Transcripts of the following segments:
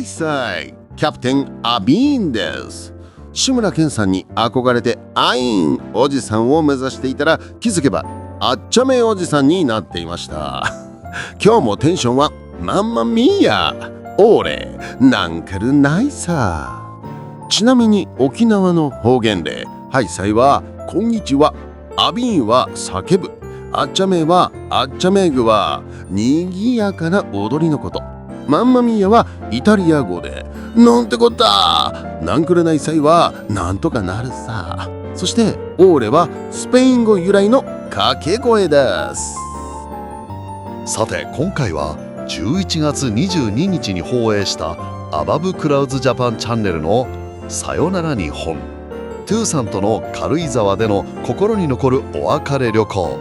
はいさい、キャプテンアビーンです。志村けんさんに憧れてアインおじさんを目指していたら、気づけばあっちゃめおじさんになっていました。今日もテンションはマンマミーヤ、俺なんかるないさ。ちなみに沖縄の方言ではいさいはこんにちは、アビーンは叫ぶ、あっちゃめはあっちゃめぐはにぎやかな踊りのこと。マンマミーヤはイタリア語でなんてこった、なんくるないさいはなんとかなるさ。そしてオーレはスペイン語由来の掛け声です。さて今回は11月22日に放映したアバブクラウズジャパンチャンネルのさよなら日本、トゥーさんとの軽井沢での心に残るお別れ旅行、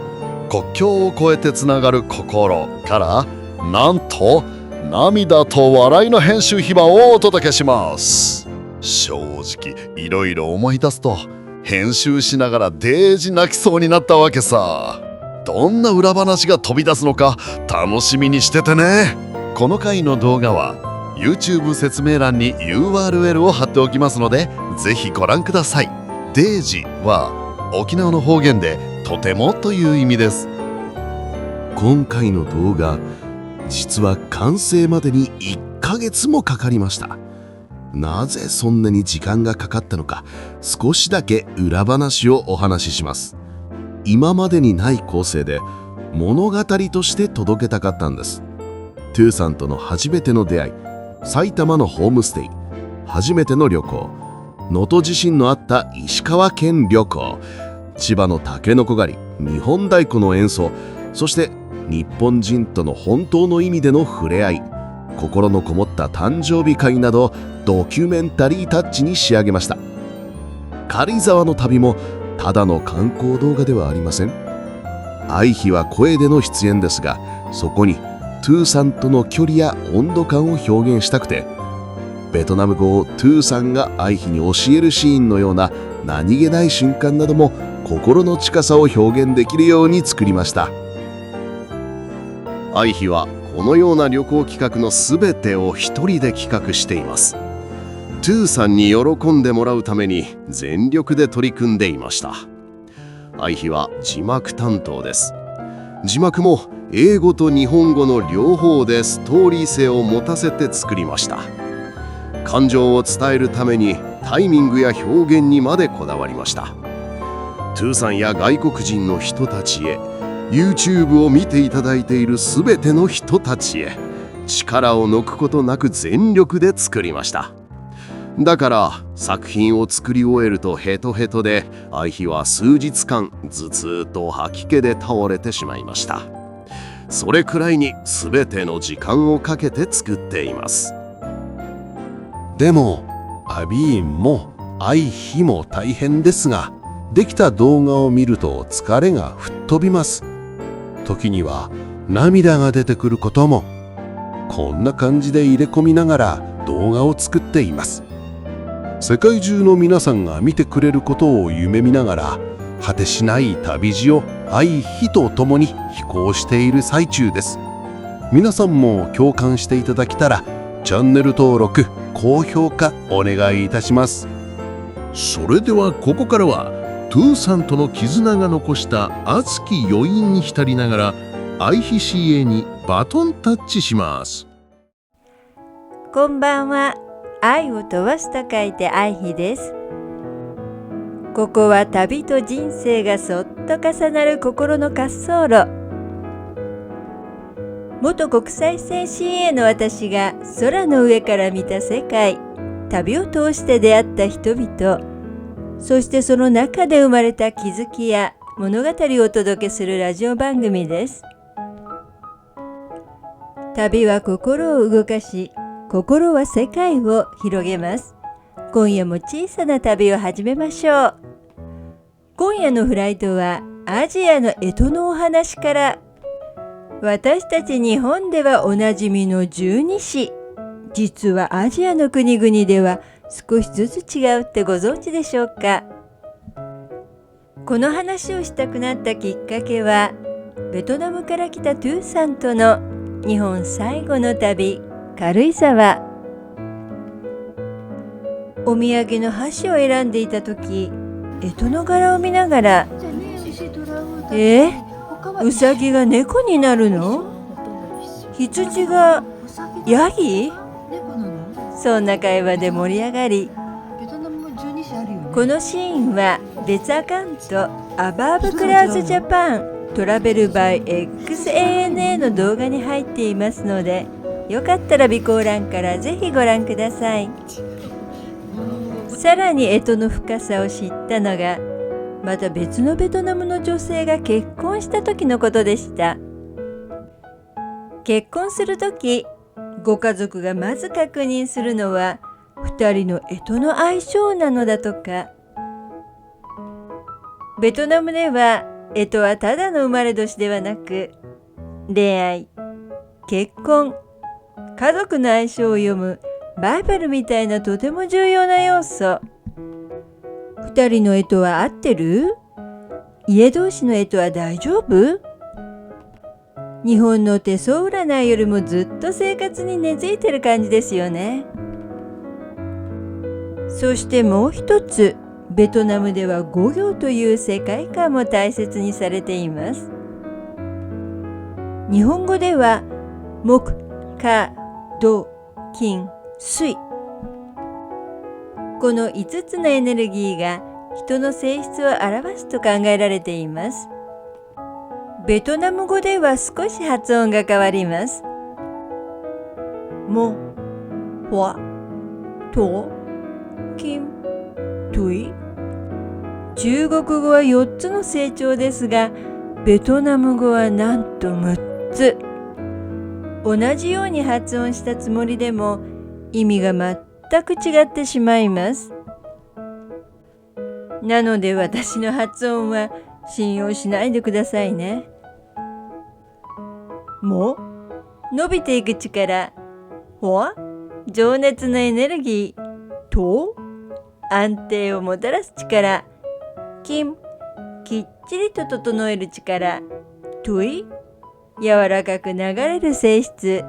国境を越えてつながる心から、なんと涙と笑いの編集秘話をお届けします。正直いろいろ思い出すと編集しながらデージ泣きそうになったわけさ。どんな裏話が飛び出すのか楽しみにしててね。この回の動画は YouTube 説明欄に URL を貼っておきますので、ぜひご覧ください。デージは沖縄の方言でとてもという意味です。今回の動画、実は完成までに1ヶ月もかかりました。なぜそんなに時間がかかったのか、少しだけ裏話をお話しします。今までにない構成で物語として届けたかったんです。トゥーさんとの初めての出会い、埼玉のホームステイ、初めての旅行、能登地震のあった石川県旅行、千葉のタケノコ狩り、日本太鼓の演奏、そして日本人との本当の意味での触れ合い、心のこもった誕生日会などドキュメンタリータッチに仕上げました。軽井沢の旅もただの観光動画ではありません。愛妃は声での出演ですが、そこにトゥーさんとの距離や温度感を表現したくて、ベトナム語をトゥーさんが愛妃に教えるシーンのような何気ない瞬間なども心の近さを表現できるように作りました。愛妃はこのような旅行企画のすべてを一人で企画しています。トゥーさんに喜んでもらうために全力で取り組んでいました。愛妃は字幕担当です。字幕も英語と日本語の両方でストーリー性を持たせて作りました。感情を伝えるためにタイミングや表現にまでこだわりました。トゥーさんや外国人の人たちへ、YouTube を見ていただいているすべての人たちへ、力を抜くことなく全力で作りました。だから作品を作り終えるとヘトヘトで、愛妃は数日間頭痛と吐き気で倒れてしまいました。それくらいに全ての時間をかけて作っています。でもアビーンも愛妃も大変ですが、できた動画を見ると疲れが吹っ飛びます。時には涙が出てくることも。こんな感じで入れ込みながら動画を作っています。世界中の皆さんが見てくれることを夢見ながら、果てしない旅路を愛妃と共に飛行している最中です。皆さんも共感していただけたら、チャンネル登録、高評価お願いいたします。それではここからはトゥーさんとの絆が残した熱き余韻に浸りながら、愛妃 CA にバトンタッチします。こんばんは。愛を飛ばすと書いて愛妃です。ここは旅と人生がそっと重なる心の滑走路。元国際線 CA の私が空の上から見た世界、旅を通して出会った人々、そしてその中で生まれた気づきや物語をお届けするラジオ番組です。旅は心を動かし、心は世界を広げます。今夜も小さな旅を始めましょう。今夜のフライトはアジアの干支のお話から。私たち日本ではおなじみの十二支、実はアジアの国々では少しずつ違うってご存知でしょうか。この話をしたくなったきっかけは、ベトナムから来たトゥーさんとの日本最後の旅、軽井沢。お土産の箸を選んでいた時、干支の柄を見ながら、ウサギが猫になるの？羊がヤギ？そんな会話で盛り上がり、このシーンは別アカウントアバーブクラウズジャパントラベルバイ XANA の動画に入っていますので、よかったら備考欄からぜひご覧ください。さらに干支の深さを知ったのが、また別のベトナムの女性が結婚した時のことでした。結婚する時、ご家族がまず確認するのは2人の干支の相性なのだとか。ベトナムでは干支はただの生まれ年ではなく、恋愛、結婚、家族の相性を読むバイブルみたいなとても重要な要素。2人の干支は合ってる？家同士の干支は大丈夫？日本の手相占いよりもずっと生活に根付いてる感じですよね。そしてもう一つ、ベトナムでは五行という世界観も大切にされています。日本語では木、火、土、金、水。この5つのエネルギーが人の性質を表すと考えられています。ベトナム語では少し発音が変わります。モ、ホア、ト、キン、トゥイ。中国語は4つの成長ですが、ベトナム語はなんと6つ。同じように発音したつもりでも意味が全く違ってしまいます。なので私の発音は信用しないでくださいね。も、伸びていく力、ほ、情熱のエネルギー、と、安定をもたらす力、金、きっちりと整える力、トゥイ、柔らかく流れる性質。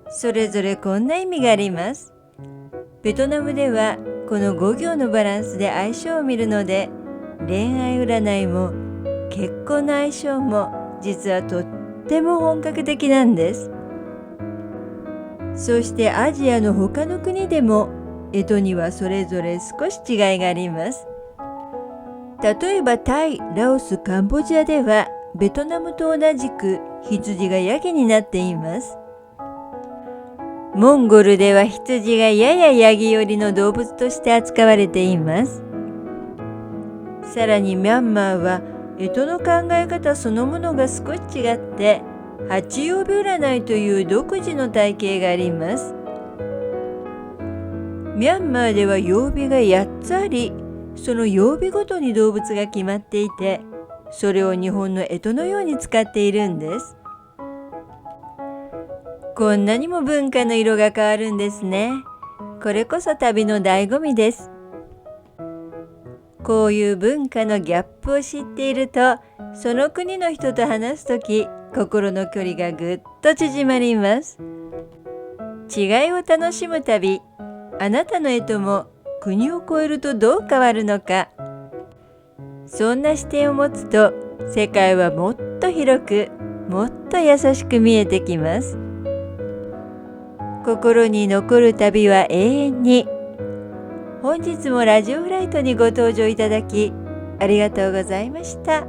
それぞれこんな意味があります。ベトナムではこの5行のバランスで相性を見るので、恋愛占いも結婚の相性も実はとっても本格的なんです。そしてアジアの他の国でも干支にはそれぞれ少し違いがあります。例えばタイ、ラオス、カンボジアではベトナムと同じく羊がヤギになっています。モンゴルでは羊がややヤギ寄りの動物として扱われています。さらにミャンマーは干支の考え方そのものが少し違って八曜日占いという独自の体系があります。ミャンマーでは曜日が8つあり、その曜日ごとに動物が決まっていて、それを日本の干支のように使っているんです。こんなにも文化の色が変わるんですね。これこそ旅の醍醐味です。こういう文化のギャップを知っていると、その国の人と話すとき、心の距離がぐっと縮まります。違いを楽しむ旅、あなたの干支も国を越えるとどう変わるのか。そんな視点を持つと、世界はもっと広く、もっと優しく見えてきます。心に残る旅は永遠に。本日もラジオフライトにご搭乗いただき、ありがとうございました。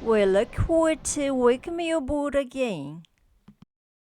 We look forward to welcoming you aboard again.